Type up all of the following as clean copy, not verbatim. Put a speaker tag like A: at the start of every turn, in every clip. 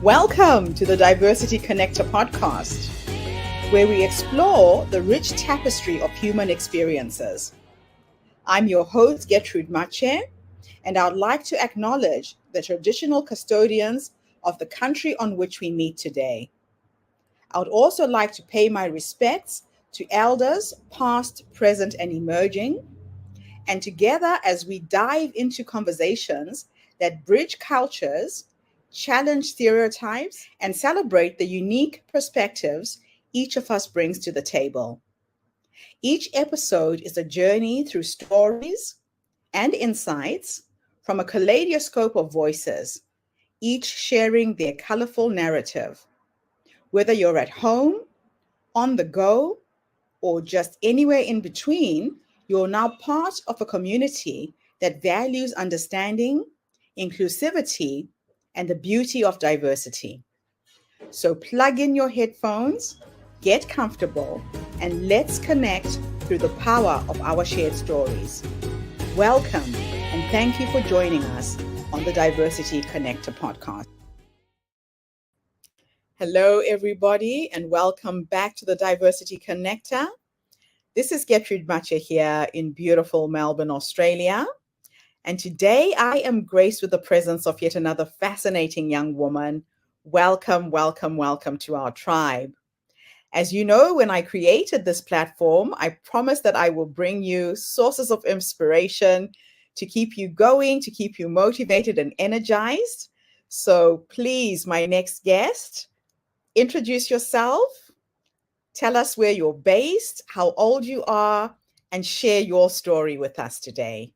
A: Welcome to the Diversity Connector podcast, where we explore the rich tapestry of human experiences. I'm your host, Gertrude Mache, and I'd like to acknowledge the traditional custodians of the country on which we meet today. I would also like to pay my respects to elders, past, present, and emerging, and together as we dive into conversations that bridge cultures, challenge stereotypes, and celebrate the unique perspectives each of us brings to the table. Each episode is a journey through stories and insights from a kaleidoscope of voices, each sharing their colorful narrative. Whether you're at home, on the go, or just anywhere in between, you're now part of a community that values understanding, inclusivity, and the beauty of diversity. So plug in your headphones, get comfortable, and let's connect through the power of our shared stories. Welcome, and thank you for joining us on the Diversity Connector podcast. Hello, everybody, and welcome back to the Diversity Connector. This is Gertrude Mache here in beautiful Melbourne, Australia. And today I am graced with the presence of yet another fascinating young woman. Welcome, welcome, welcome to our tribe. As you know, when I created this platform, I promised that I will bring you sources of inspiration to keep you going, to keep you motivated and energized. So please, my next guest, introduce yourself, tell us where you're based, how old you are, and share your story with us today.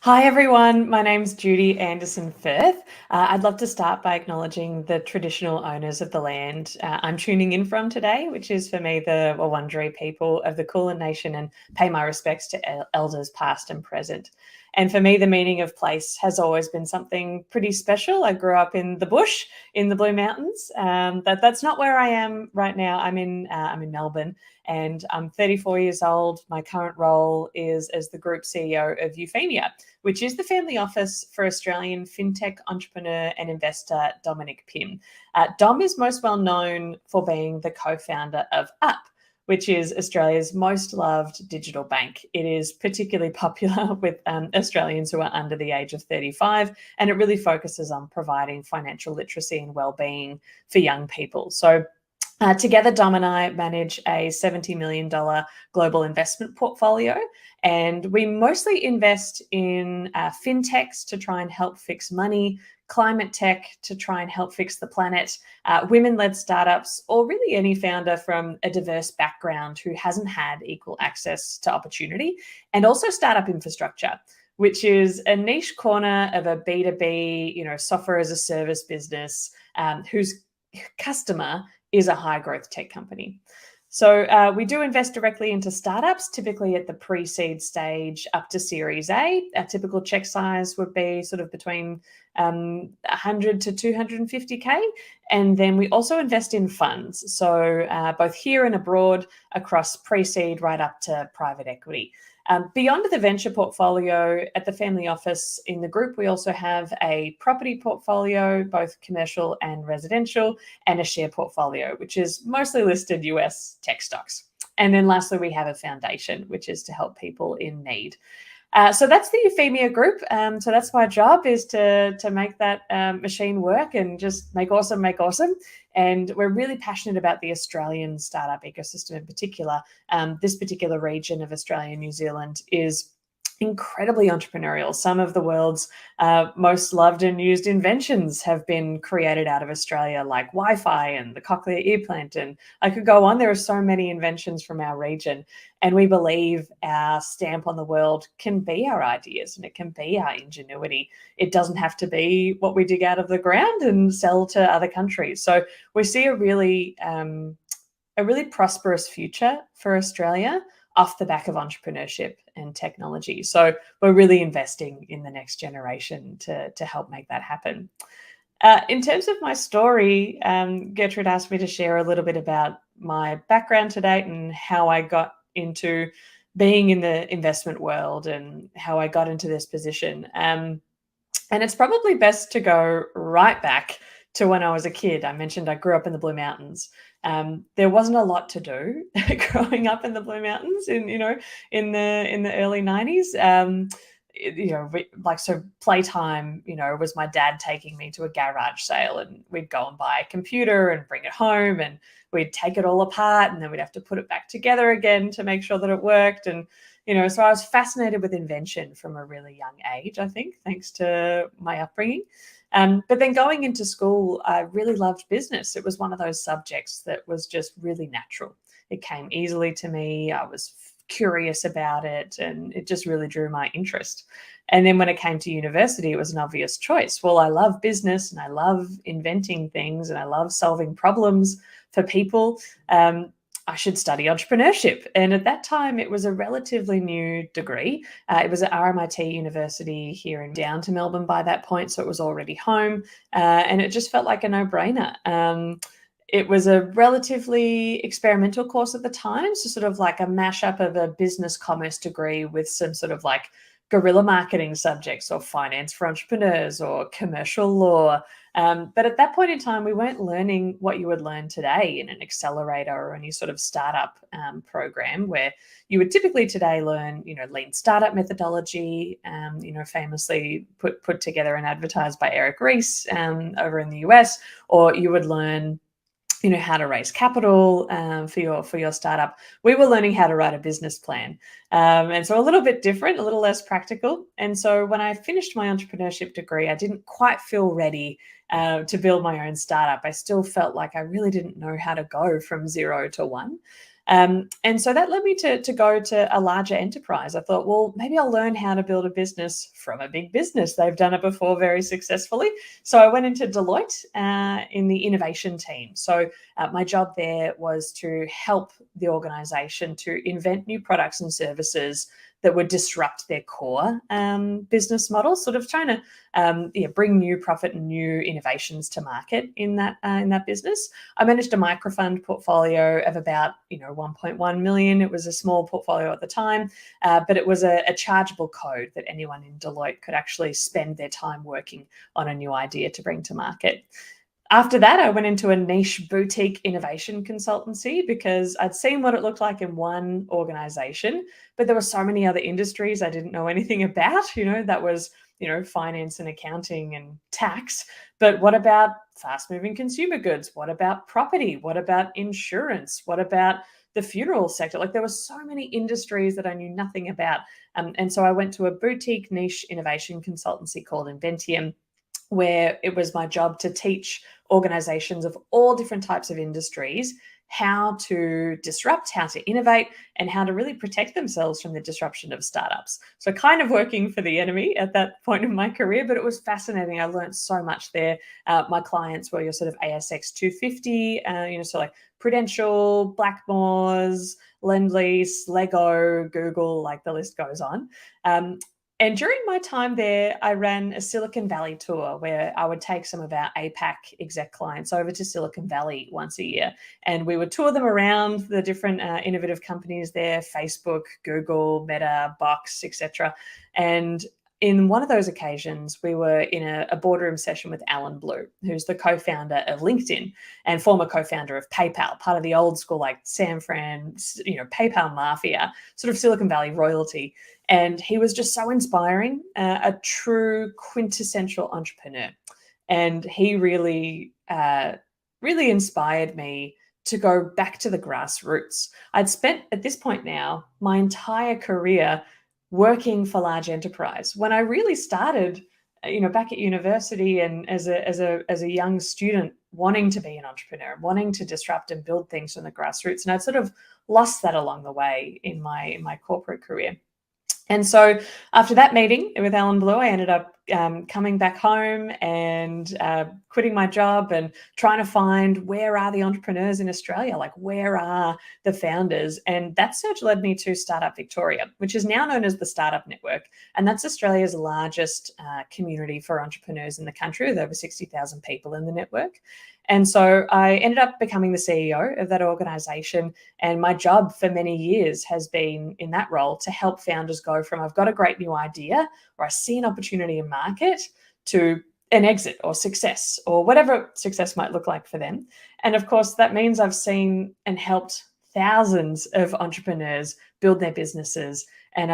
B: Hi everyone, my name's Judy Anderson-Firth. I'd love to start by acknowledging the traditional owners of the land I'm tuning in from today, which is for me the Wurundjeri people of the Kulin Nation, and pay my respects to elders past and present. And for me, the meaning of place has always been something pretty special. I grew up in the bush, in the Blue Mountains. That's not where I am right now. I'm in Melbourne, and I'm 34 years old. My current role is as the Group CEO of Euphemia, which is the family office for Australian Fintech entrepreneur and investor Dominic Pym. Dom is most well known for being the co-founder of Up, which is Australia's most loved digital bank. It is particularly popular with Australians who are under the age of 35, and it really focuses on providing financial literacy and well-being for young people. So together, Dom and I manage a $70 million global investment portfolio, and we mostly invest in fintechs to try and help fix money, climate tech to try and help fix the planet, women-led startups, or really any founder from a diverse background who hasn't had equal access to opportunity, and also startup infrastructure, which is a niche corner of a B2B, software as a service business whose customer is a high growth tech company. So we do invest directly into startups, typically at the pre-seed stage up to Series A. Our typical check size would be sort of between 100 to 250K. And then we also invest in funds. So both here and abroad, across pre-seed right up to private equity. Beyond the venture portfolio at the family office in the group, we also have a property portfolio, both commercial and residential, and a share portfolio, which is mostly listed US tech stocks. And then lastly, we have a foundation, which is to help people in need. So that's the Euphemia group. So that's my job, is to make that machine work and just make awesome. And we're really passionate about the Australian startup ecosystem in particular. This particular region of Australia and New Zealand is incredibly entrepreneurial. Some of the world's most loved and used inventions have been created out of Australia, like Wi-Fi and the cochlear implant. And I could go on. There are so many inventions from our region. And we believe our stamp on the world can be our ideas, and it can be our ingenuity. It doesn't have to be what we dig out of the ground and sell to other countries. So we see a really prosperous future for Australia off the back of entrepreneurship and technology. So we're really investing in the next generation to help make that happen. In terms of my story, Gertrude asked me to share a little bit about my background to date and how I got into being in the investment world and how I got into this position. And it's probably best to go right back to when I was a kid. I mentioned I grew up in the Blue Mountains. There wasn't a lot to do growing up in the Blue Mountains in the early 90s. So playtime, was my dad taking me to a garage sale, and we'd go and buy a computer and bring it home, and we'd take it all apart, and then we'd have to put it back together again to make sure that it worked. And so I was fascinated with invention from a really young age, I think, thanks to my upbringing. But then going into school, I really loved business. It was one of those subjects that was just really natural. It came easily to me. I was curious about it, and it just really drew my interest. And then when it came to university, it was an obvious choice. Well, I love business and I love inventing things and I love solving problems for people. I should study entrepreneurship. And at that time, it was a relatively new degree. It was at RMIT University here in down to Melbourne by that point, so it was already home. And it just felt like a no-brainer. It was a relatively experimental course at the time, so sort of like a mashup of a business commerce degree with some sort of like guerrilla marketing subjects, or finance for entrepreneurs, or commercial law. But at that point in time, we weren't learning what you would learn today in an accelerator or any sort of startup program, where you would typically today learn, lean startup methodology, famously put together and advertised by Eric Ries over in the US, or you would learn how to raise capital for your startup. We were learning how to write a business plan. And so a little bit different, a little less practical. And so when I finished my entrepreneurship degree, I didn't quite feel ready to build my own startup. I still felt like I really didn't know how to go from 0 to 1. And so that led me to go to a larger enterprise. I thought, well, maybe I'll learn how to build a business from a big business. They've done it before very successfully. So I went into Deloitte in the innovation team. So my job there was to help the organization to invent new products and services that would disrupt their core business model, sort of trying to bring new profit and new innovations to market in that business. I managed a microfund portfolio of about 1.1 million. It was a small portfolio at the time, but it was a chargeable code that anyone in Deloitte could actually spend their time working on a new idea to bring to market. After that, I went into a niche boutique innovation consultancy because I'd seen what it looked like in one organization, but there were so many other industries I didn't know anything about. That was, finance and accounting and tax. But what about fast-moving consumer goods? What about property? What about insurance? What about the funeral sector? Like, there were so many industries that I knew nothing about. And so I went to a boutique niche innovation consultancy called Inventium, where it was my job to teach organizations of all different types of industries how to disrupt, how to innovate, and how to really protect themselves from the disruption of startups. So kind of working for the enemy at that point in my career, but it was fascinating. I learned so much there. My clients were your sort of ASX 250, so like Prudential, Blackmores, Lendlease, Lego, Google, like the list goes on. And during my time there, I ran a Silicon Valley tour where I would take some of our APAC exec clients over to Silicon Valley once a year. And we would tour them around the different innovative companies there, Facebook, Google, Meta, Box, etc. And in one of those occasions, we were in a boardroom session with Alan Blue, who's the co-founder of LinkedIn and former co-founder of PayPal, part of the old school, like San Fran, PayPal mafia, sort of Silicon Valley royalty. And he was just so inspiring, a true quintessential entrepreneur. And he really, really inspired me to go back to the grassroots. I'd spent, at this point now, my entire career working for large enterprise. When I really started, back at university and as a young student, wanting to be an entrepreneur, wanting to disrupt and build things from the grassroots. And I'd sort of lost that along the way in my corporate career. And so after that meeting with Alan Blue, I ended up coming back home and quitting my job and trying to find where are the entrepreneurs in Australia, like where are the founders? And that search led me to Startup Victoria, which is now known as the Startup Network. And that's Australia's largest community for entrepreneurs in the country, with over 60,000 people in the network. And so I ended up becoming the CEO of that organisation. And my job for many years has been in that role to help founders go from I've got a great new idea or I see an opportunity in market to an exit or success or whatever success might look like for them. And of course, that means I've seen and helped thousands of entrepreneurs build their businesses. And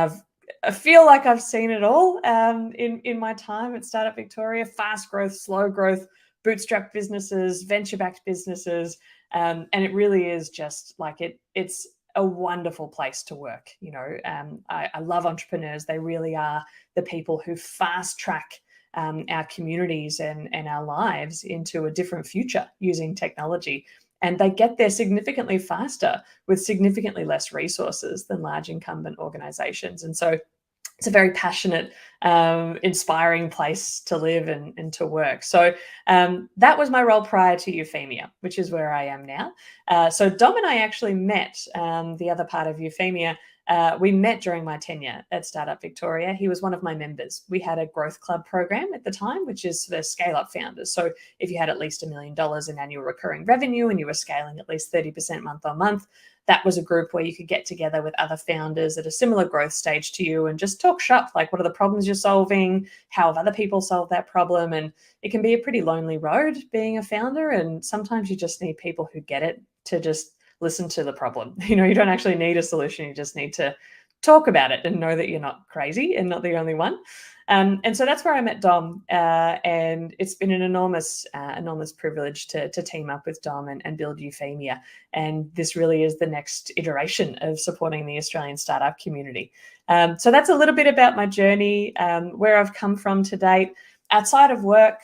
B: I feel like I've seen it all in my time at Startup Victoria: fast growth, slow growth, bootstrap businesses, venture-backed businesses. And it really is just like it's a wonderful place to work. I love entrepreneurs. They really are the people who fast track our communities and our lives into a different future using technology. And they get there significantly faster with significantly less resources than large incumbent organizations. And so it's a very passionate, inspiring place to live and to work. So that was my role prior to Euphemia, which is where I am now. So Dom and I actually met, the other part of Euphemia. We met during my tenure at Startup Victoria. He was one of my members. We had a growth club program at the time, which is for scale-up founders. So if you had at least $1 million in annual recurring revenue and you were scaling at least 30% month on month, that was a group where you could get together with other founders at a similar growth stage to you and just talk shop, like what are the problems you're solving? How have other people solved that problem? And it can be a pretty lonely road being a founder. And sometimes you just need people who get it to just listen to the problem. You don't actually need a solution. You just need to talk about it and know that you're not crazy and not the only one. And so that's where I met Dom, and it's been an enormous privilege to team up with Dom and build Euphemia. And this really is the next iteration of supporting the Australian startup community. So that's a little bit about my journey, where I've come from to date. Outside of work,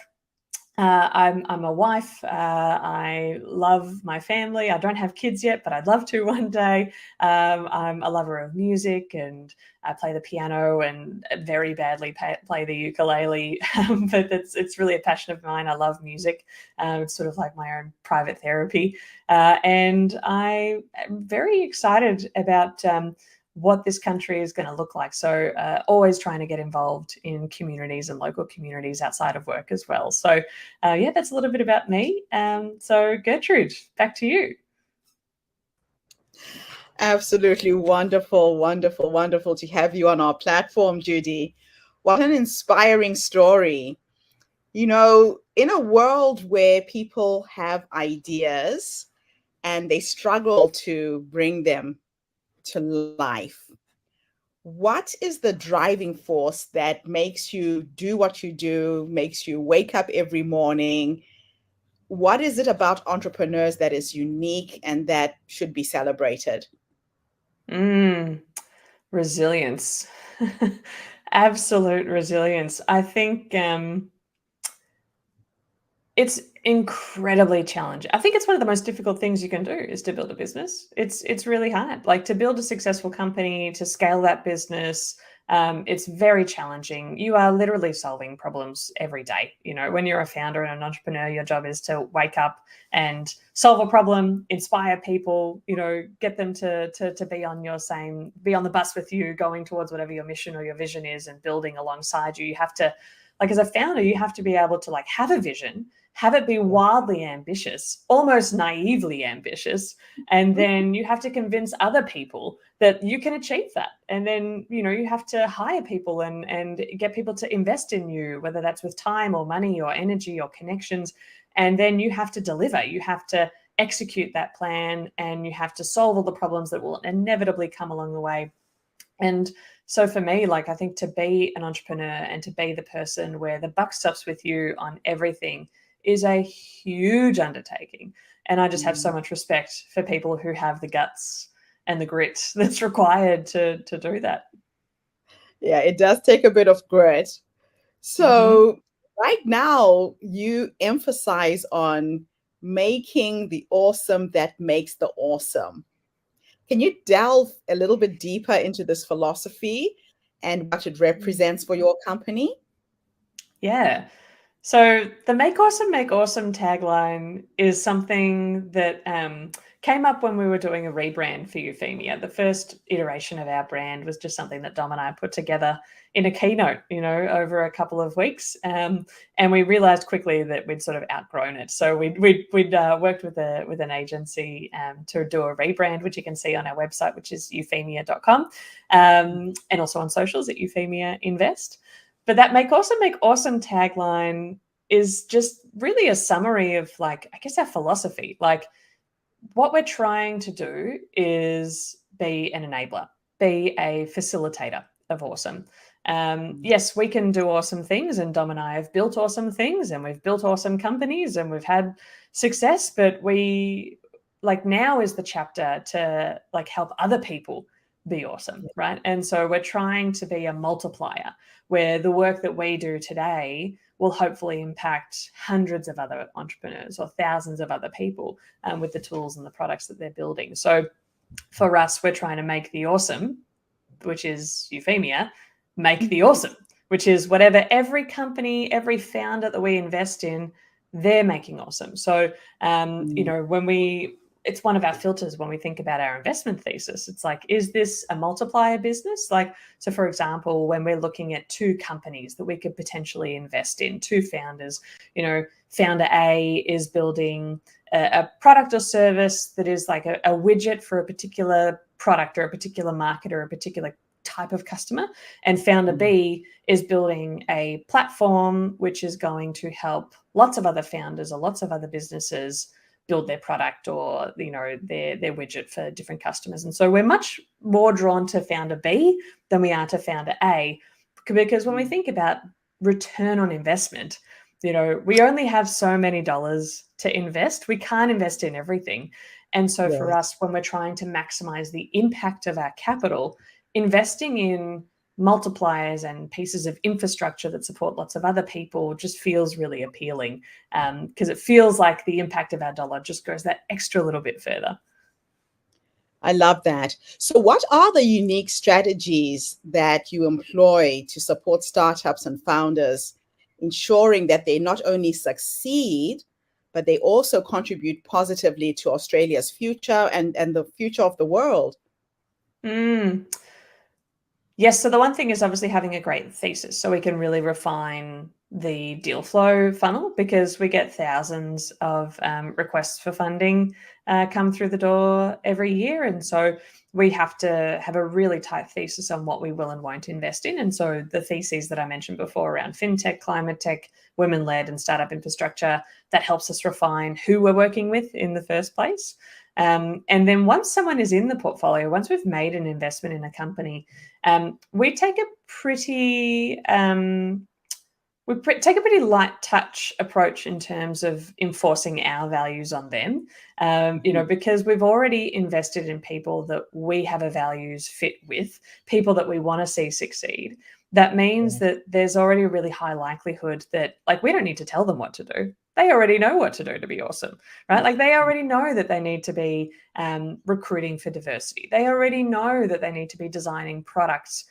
B: I'm a wife. I love my family. I don't have kids yet, but I'd love to one day. I'm a lover of music, and I play the piano and very badly play the ukulele. But it's really a passion of mine. I love music. It's sort of like my own private therapy. And I am very excited about what this country is going to look like. So always trying to get involved in communities and local communities outside of work as well. So that's a little bit about me. So Gertrude, back to you.
A: Absolutely wonderful, wonderful, wonderful to have you on our platform, Judy. What an inspiring story. In a world where people have ideas and they struggle to bring them to life, what is the driving force that makes you do what you do, makes you wake up every morning? What is it about entrepreneurs that is unique and that should be celebrated?
B: Resilience. Absolute resilience. I think it's incredibly challenging. I think it's one of the most difficult things you can do is to build a business. It's really hard. Like, to build a successful company, to scale that business, it's very challenging. You are literally solving problems every day. When you're a founder and an entrepreneur, your job is to wake up and solve a problem, inspire people, get them to be on the bus with you, going towards whatever your mission or your vision is and building alongside you. You have to, as a founder, you have to be able to have a vision, have it be wildly ambitious, almost naively ambitious. And then you have to convince other people that you can achieve that. And then, you have to hire people and get people to invest in you, whether that's with time or money or energy or connections. And then you have to deliver. You have to execute that plan, and you have to solve all the problems that will inevitably come along the way. And so for me, I think to be an entrepreneur and to be the person where the buck stops with you on everything is a huge undertaking. And I just have so much respect for people who have the guts and the grit that's required to do that.
A: Yeah, it does take a bit of grit. So right now you emphasize on making the awesome that makes the awesome. Can you delve a little bit deeper into this philosophy and what it represents for your company?
B: Yeah. So the Make Awesome tagline is something that came up when we were doing a rebrand for Euphemia. The first iteration of our brand was just something that Dom and I put together in a keynote, over a couple of weeks. And we realized quickly that we'd sort of outgrown it. So we'd worked with an agency to do a rebrand, which you can see on our website, which is euphemia.com, and also on socials at Euphemia Invest. But that Make Awesome tagline is just really a summary of, like, I guess, our philosophy. Like, what we're trying to do is be an enabler, be a facilitator of awesome. Yes, we can do awesome things, and Dom and I have built awesome things, and we've built awesome companies, and we've had success, but now is the chapter to help other people be awesome, right? And so we're trying to be a multiplier where the work that we do today will hopefully impact hundreds of other entrepreneurs or thousands of other people with the tools and the products that they're building. So for us, we're trying to make the awesome, which is Euphemia, make the awesome, which is whatever every company, every founder that we invest in, they're making awesome. So, it's one of our filters when we think about our investment thesis. It's like, is this a multiplier business? So for example, when we're looking at two companies that we could potentially invest in, two founders, founder A is building a product or service that is like a widget for a particular product or a particular market or a particular type of customer. And founder B is building a platform which is going to help lots of other founders or lots of other businesses build their product or their widget for different customers. And so we're much more drawn to founder B than we are to founder A, because when we think about return on investment, we only have so many dollars to invest. We can't invest in everything. And so for us, when we're trying to maximize the impact of our capital, investing in multipliers and pieces of infrastructure that support lots of other people just feels really appealing, because it feels like the impact of our dollar just goes that extra little bit further.
A: I love that. So what are the unique strategies that you employ to support startups and founders, ensuring that they not only succeed, but they also contribute positively to Australia's future and the future of the world?
B: Yes, so the one thing is obviously having a great thesis so we can really refine the deal flow funnel, because we get thousands of requests for funding come through the door every year. And so we have to have a really tight thesis on what we will and won't invest in. And so the theses that I mentioned before around fintech, climate tech, women-led and startup infrastructure, that helps us refine who we're working with in the first place. And then once someone is in the portfolio, once we've made an investment in a company, we take a pretty light touch approach in terms of enforcing our values on them, because we've already invested in people that we have a values fit with, people that we want to see succeed. That means that there's already a really high likelihood that we don't need to tell them what to do. They already know what to do to be awesome, right? They already know that they need to be recruiting for diversity. They already know that they need to be designing products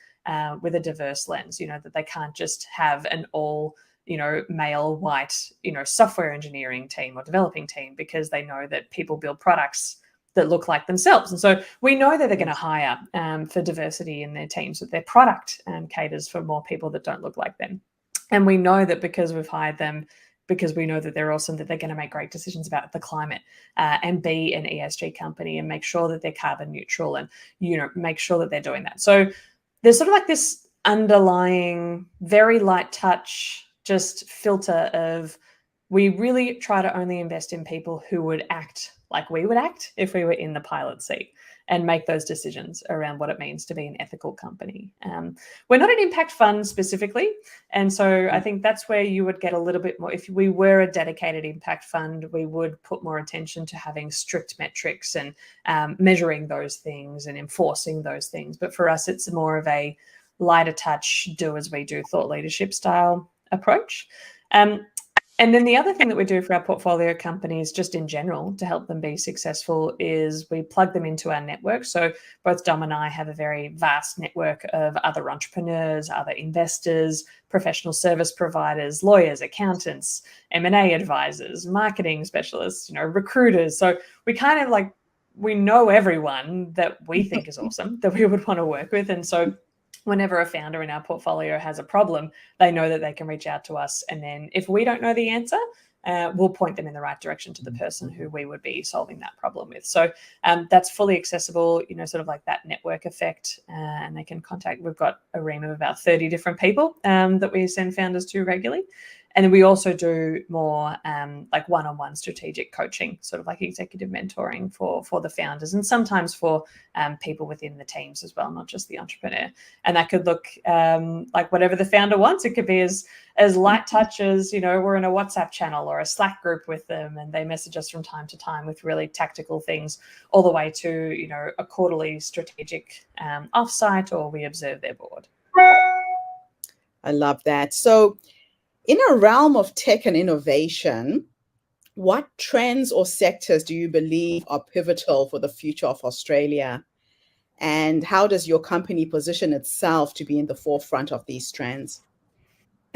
B: with a diverse lens, that they can't just have an all, male, white, software engineering team or developing team, because they know that people build products that look like themselves. And so we know that they're going to hire for diversity in their teams, that their product caters for more people that don't look like them. And we know that because we've hired them, because we know that they're awesome, that they're going to make great decisions about the climate and be an ESG company and make sure that they're carbon neutral and, make sure that they're doing that. So there's sort of this underlying, very light touch, just filter of, we really try to only invest in people who would act like we would act if we were in the pilot seat and make those decisions around what it means to be an ethical company. We're not an impact fund specifically. And so I think that's where you would get a little bit more. If we were a dedicated impact fund, we would put more attention to having strict metrics and measuring those things and enforcing those things. But for us, it's more of a lighter touch, do as we do, thought leadership style approach. And then the other thing that we do for our portfolio companies, just in general, to help them be successful, is we plug them into our network. So both Dom and I have a very vast network of other entrepreneurs, other investors, professional service providers, lawyers, accountants, M&A advisors, marketing specialists, recruiters. So we kind of we know everyone that we think is awesome, that we would want to work with. And so whenever a founder in our portfolio has a problem, they know that they can reach out to us. And then if we don't know the answer, we'll point them in the right direction to the person who we would be solving that problem with. So that's fully accessible, sort of like that network effect. And they can contact, we've got a ream of about 30 different people that we send founders to regularly. And then we also do more like one-on-one strategic coaching, sort of like executive mentoring for the founders, and sometimes for people within the teams as well, not just the entrepreneur. And that could look like whatever the founder wants. It could be as light touch as, we're in a WhatsApp channel or a Slack group with them, and they message us from time to time with really tactical things, all the way to, a quarterly strategic offsite, or we observe their board.
A: I love that. So in a realm of tech and innovation, what trends or sectors do you believe are pivotal for the future of Australia? And how does your company position itself to be in the forefront of these trends?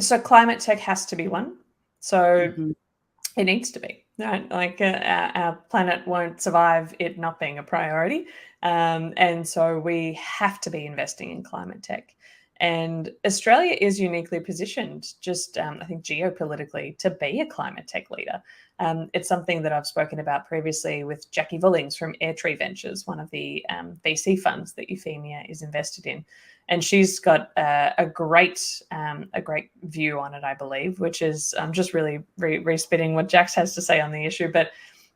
B: So climate tech has to be one. So
A: Mhm.
B: it needs to be, right? Like our planet won't survive it not being a priority. And so we have to be investing in climate tech. And Australia is uniquely positioned, just I think geopolitically, to be a climate tech leader. It's something that I've spoken about previously with Jackie Vullings from Airtree Ventures, one of the VC funds that Euphemia is invested in. And she's got a great view on it, I believe, which is just really re-spitting what Jax has to say on the issue. But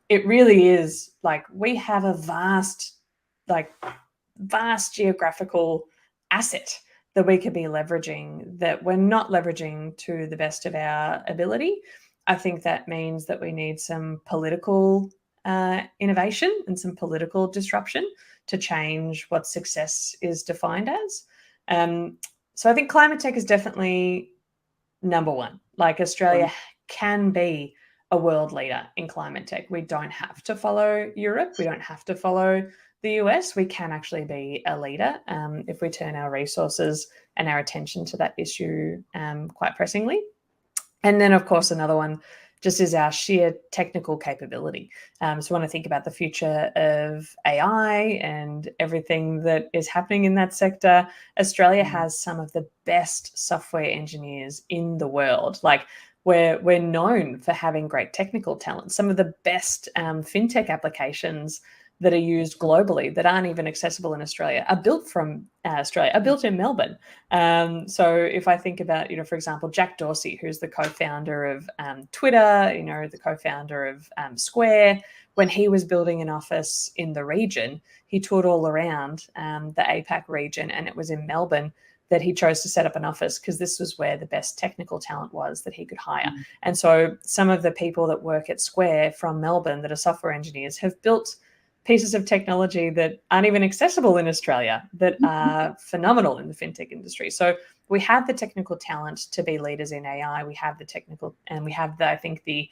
B: it really is like we have a vast geographical asset that we could be leveraging that we're not leveraging to the best of our ability. I think that means that we need some political innovation and some political disruption to change what success is defined as. So I think climate tech is definitely number one. Like Australia can be a world leader in climate tech. We don't have to follow Europe. We don't have to follow the US. We can actually be a leader if we turn our resources and our attention to that issue quite pressingly. And then, of course, another one just is our sheer technical capability. So when I think about the future of AI and everything that is happening in that sector, Australia has some of the best software engineers in the world. Like we're known for having great technical talent. Some of the best fintech applications that are used globally that aren't even accessible in Australia are built from Australia, are built in Melbourne. So if I think about, for example, Jack Dorsey, who's the co-founder of Twitter, the co-founder of Square, when he was building an office in the region, he toured all around the APAC region, and it was in Melbourne that he chose to set up an office because this was where the best technical talent was that he could hire. Mm-hmm. And so some of the people that work at Square from Melbourne that are software engineers have built pieces of technology that aren't even accessible in Australia that are phenomenal in the fintech industry. So we have the technical talent to be leaders in AI. We have the technical, and we have the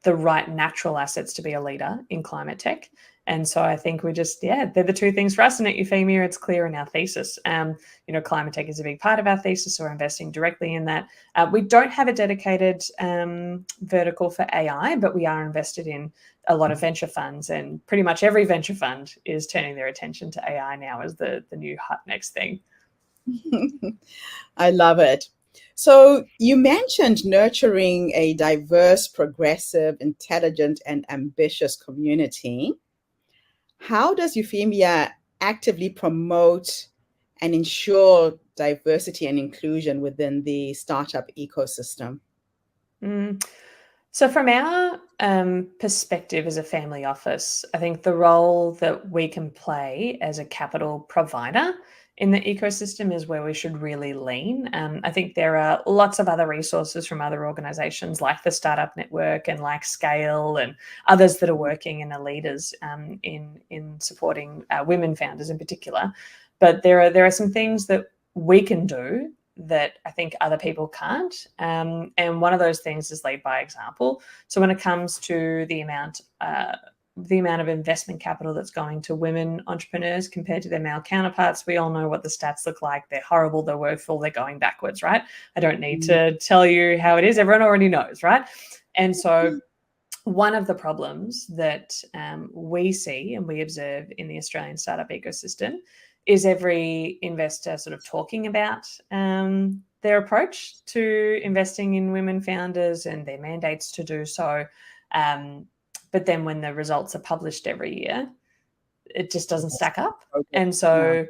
B: right natural assets to be a leader in climate tech. And so I think they're the two things for us. And at Euphemia, it's clear in our thesis. Climate tech is a big part of our thesis, so we're investing directly in that. We don't have a dedicated vertical for AI, but we are invested in a lot of venture funds, and pretty much every venture fund is turning their attention to AI now as the new hot next thing.
A: I love it. So you mentioned nurturing a diverse, progressive, intelligent, and ambitious community. How does Euphemia actively promote and ensure diversity and inclusion within the startup ecosystem?
B: So from our perspective as a family office, I think the role that we can play as a capital provider in the ecosystem is where we should really lean. I think there are lots of other resources from other organizations like the Startup Network and like Scale and others that are working and are leaders in supporting women founders in particular. But there are some things that we can do that I think other people can't. And one of those things is lead by example. So when it comes to the amount of investment capital that's going to women entrepreneurs compared to their male counterparts, we all know what the stats look like. They're horrible, they're woeful, they're going backwards, right? I don't need to tell you how it is. Everyone already knows, right? And so one of the problems that we see and we observe in the Australian startup ecosystem is every investor sort of talking about their approach to investing in women founders and their mandates to do so. But then when the results are published every year, it just doesn't stack up. And so,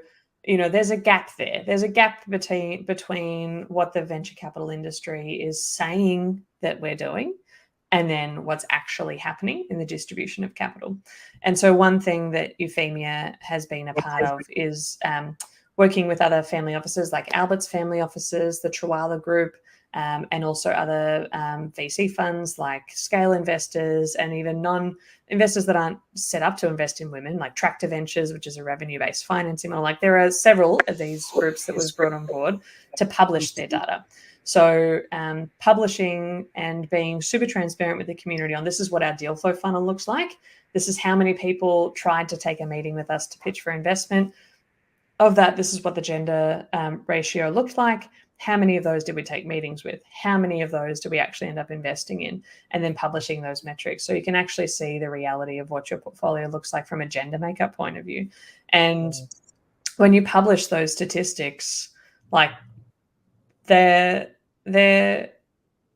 B: there's a gap there. There's a gap between what the venture capital industry is saying that we're doing and then what's actually happening in the distribution of capital. And so one thing that Euphemia has been a part of is working with other family offices like Albert's family offices, the Trawala Group, and also other VC funds like scale investors and even non-investors that aren't set up to invest in women, like Tractor Ventures, which is a revenue-based financing model. Like there are several of these groups that was brought on board to publish their data. So publishing and being super transparent with the community on this is what our deal flow funnel looks like. This is how many people tried to take a meeting with us to pitch for investment. Of that, this is what the gender ratio looked like. How many of those did we take meetings with? How many of those do we actually end up investing in? And then publishing those metrics. So you can actually see the reality of what your portfolio looks like from a gender makeup point of view. And when you publish those statistics, like they're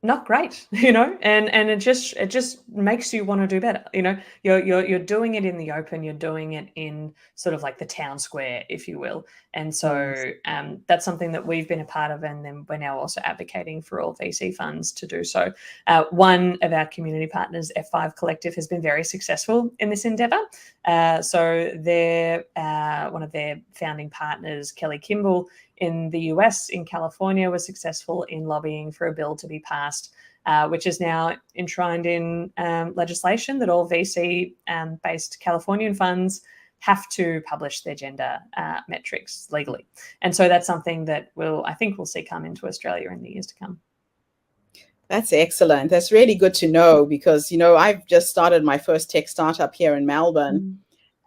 B: not great, and it just makes you want to do better. You're doing it in the open, you're doing it in sort of like the town square, if you will. And so that's something that we've been a part of, and then we're now also advocating for all VC funds to do so. One of our community partners, F5 Collective, has been very successful in this endeavor. So they're one of their founding partners, Kelly Kimball, in the US, in California, was successful in lobbying for a bill to be passed, which is now enshrined in legislation that all VC-based Californian funds have to publish their gender metrics legally. And so that's something that I think we'll see come into Australia in the years to come.
A: That's excellent. That's really good to know because, I've just started my first tech startup here in Melbourne,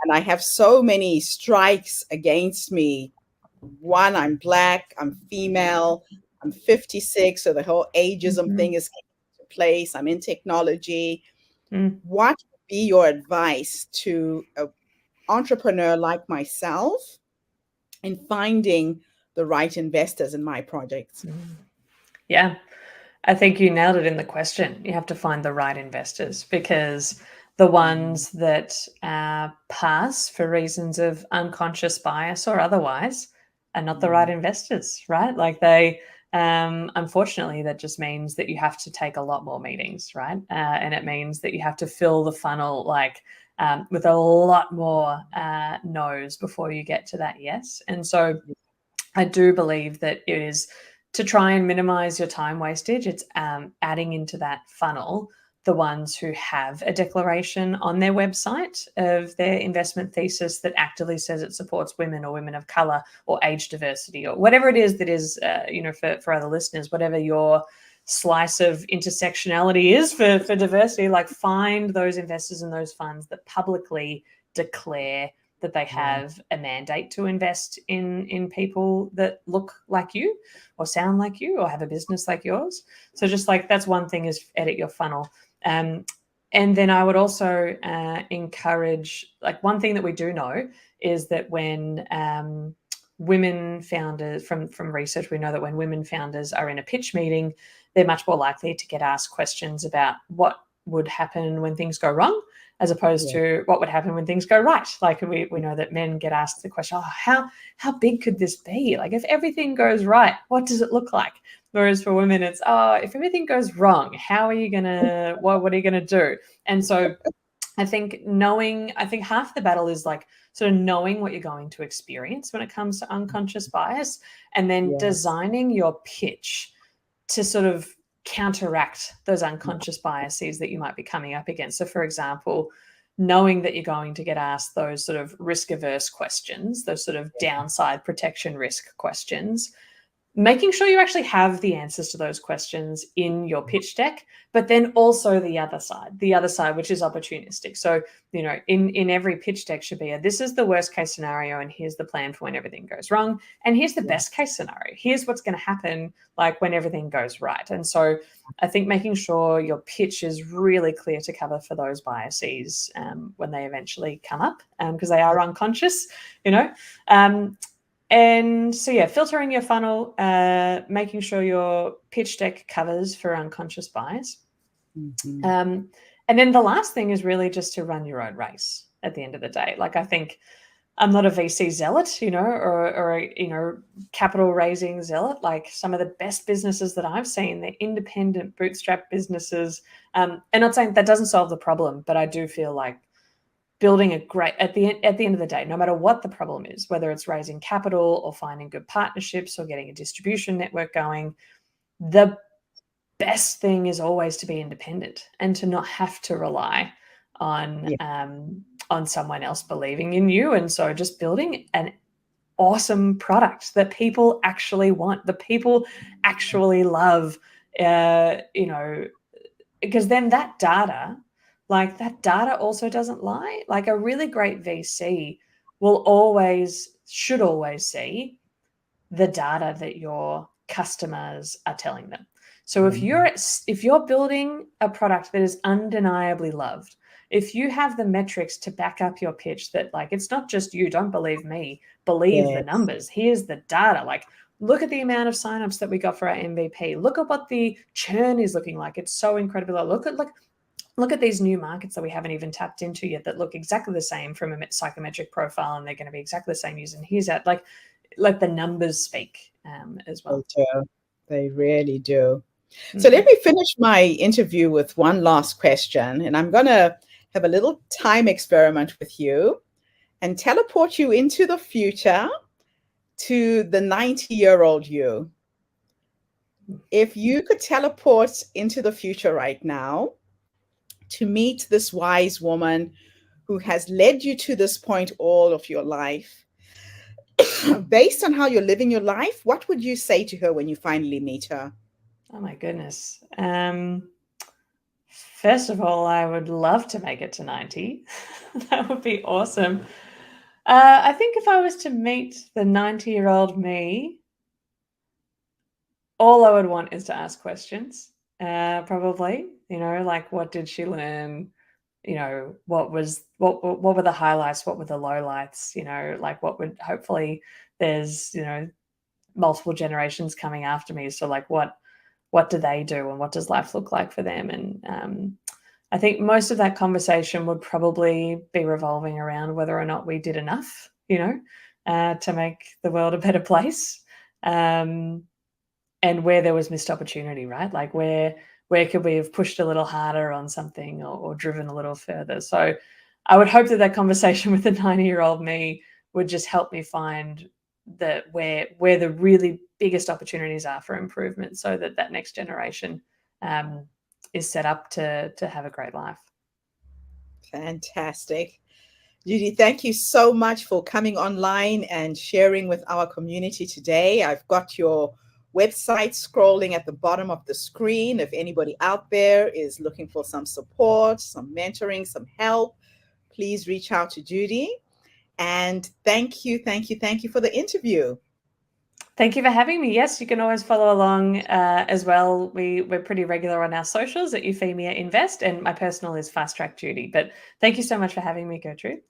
A: and I have so many strikes against me. One, I'm Black, I'm female, I'm 56, so the whole ageism thing is taking place. I'm in technology. What would be your advice to an entrepreneur like myself in finding the right investors in my projects?
B: Yeah, I think you nailed it in the question. You have to find the right investors because the ones that pass for reasons of unconscious bias or otherwise are not the right investors, right? Like they, unfortunately, that just means that you have to take a lot more meetings, right? And it means that you have to fill the funnel with a lot more no's before you get to that yes. And so I do believe that it is to try and minimize your time wastage. It's adding into that funnel the ones who have a declaration on their website of their investment thesis that actively says it supports women or women of color or age diversity or whatever it is that is, for other listeners, whatever your slice of intersectionality is for diversity, like find those investors and those funds that publicly declare that they have a mandate to invest in people that look like you or sound like you or have a business like yours. So just like that's one thing is edit your funnel. And then I would also encourage, like one thing that we do know is that when women founders, from research, we know that when women founders are in a pitch meeting, they're much more likely to get asked questions about what would happen when things go wrong, as opposed to what would happen when things go right. Like we know that men get asked the question, how big could this be? Like if everything goes right, what does it look like? Whereas for women, it's, if everything goes wrong, how are you going to, what are you going to do? And so I think half the battle is like sort of knowing what you're going to experience when it comes to unconscious bias and then designing your pitch to sort of counteract those unconscious biases that you might be coming up against. So for example, knowing that you're going to get asked those sort of risk averse questions, those sort of downside protection risk questions, making sure you actually have the answers to those questions in your pitch deck, but then also the other side, which is opportunistic. So, in every pitch deck should be this is the worst case scenario, and here's the plan for when everything goes wrong. And here's the best case scenario. Here's what's going to happen like when everything goes right. And so I think making sure your pitch is really clear to cover for those biases when they eventually come up, because they are unconscious, and so, filtering your funnel, making sure your pitch deck covers for unconscious bias. And then the last thing is really just to run your own race at the end of the day. Like, I think I'm not a VC zealot, or capital raising zealot. Like, some of the best businesses that I've seen, they're independent, bootstrap businesses. And not saying that doesn't solve the problem, but I do feel like building a great, at the end of the day, no matter what the problem is, whether it's raising capital or finding good partnerships or getting a distribution network going, the best thing is always to be independent and to not have to rely on someone else believing in you. And so just building an awesome product that people actually want, that people actually love, because then that data also doesn't lie. Like, a really great VC should always see the data that your customers are telling them. So if you're building a product that is undeniably loved, if you have the metrics to back up your pitch, that like, it's not just you, don't believe me, believe the numbers. Here's the data. Like, look at the amount of signups that we got for our MVP. Look at what the churn is looking like. It's so incredibly low. Look at these new markets that we haven't even tapped into yet that look exactly the same from a psychometric profile, and they're going to be exactly the same using here's that. Like the numbers speak as well.
A: They do. They really do. So let me finish my interview with one last question, and I'm going to have a little time experiment with you and teleport you into the future to the 90-year-old you. If you could teleport into the future right now to meet this wise woman who has led you to this point all of your life, based on how you're living your life, what would you say to her when you finally meet her?
B: Oh my goodness. First of all, I would love to make it to 90. That would be awesome. I think if I was to meet the 90-year-old me, all I would want is to ask questions. Probably, like, what did she learn? What were the highlights? What were the lowlights? Like, hopefully there's, multiple generations coming after me. So like, what do they do, and what does life look like for them? And I think most of that conversation would probably be revolving around whether or not we did enough, to make the world a better place. And where there was missed opportunity, right? Like, where could we have pushed a little harder on something, or driven a little further? So I would hope that conversation with the 90-year-old me would just help me find where the really biggest opportunities are for improvement, so that next generation is set up to have a great life.
A: Fantastic. Judy, thank you so much for coming online and sharing with our community today. I've got your website scrolling at the bottom of the screen. If anybody out there is looking for some support, some mentoring, some help, please reach out to Judy. And thank you for the interview.
B: Thank you for having me. Yes, you can always follow along as well. We're pretty regular on our socials at Euphemia Invest, and my personal is Fast Track Judy. But thank you so much for having me, Gertrude.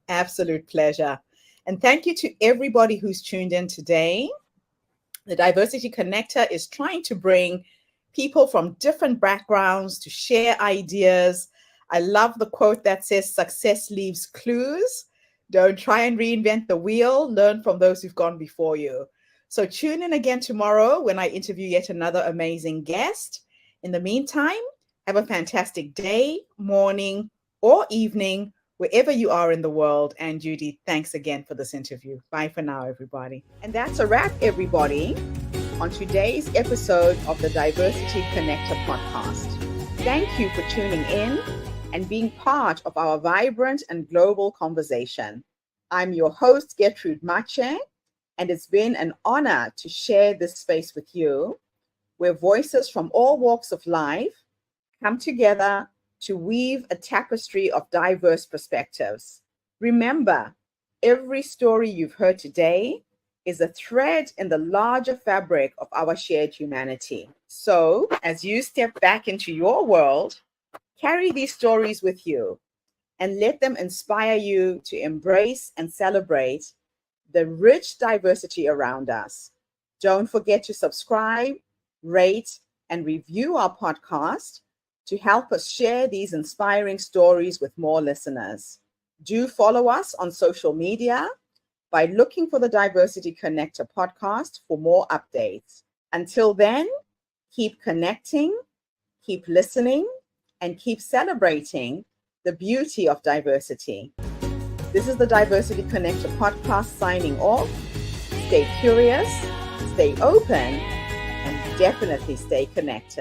A: Absolute pleasure. And thank you to everybody who's tuned in today. The Diversity Connector is trying to bring people from different backgrounds to share ideas. I love the quote that says, "Success leaves clues. Don't try and reinvent the wheel. Learn from those who've gone before you." So tune in again tomorrow when I interview yet another amazing guest. In the meantime, have a fantastic day, morning, or evening, wherever you are in the world. And Judy, thanks again for this interview. Bye for now, everybody. And that's a wrap, everybody, on today's episode of the Diversity Connector podcast. Thank you for tuning in and being part of our vibrant and global conversation. I'm your host, Gertrude Mache, and it's been an honor to share this space with you, where voices from all walks of life come together to weave a tapestry of diverse perspectives. Remember, every story you've heard today is a thread in the larger fabric of our shared humanity. So, as you step back into your world, carry these stories with you and let them inspire you to embrace and celebrate the rich diversity around us. Don't forget to subscribe, rate, and review our podcast to help us share these inspiring stories with more listeners. Do follow us on social media by looking for the Diversity Connector podcast for more updates. Until then, keep connecting, keep listening, and keep celebrating the beauty of diversity. This is the Diversity Connector podcast signing off. Stay curious, stay open, and definitely stay connected.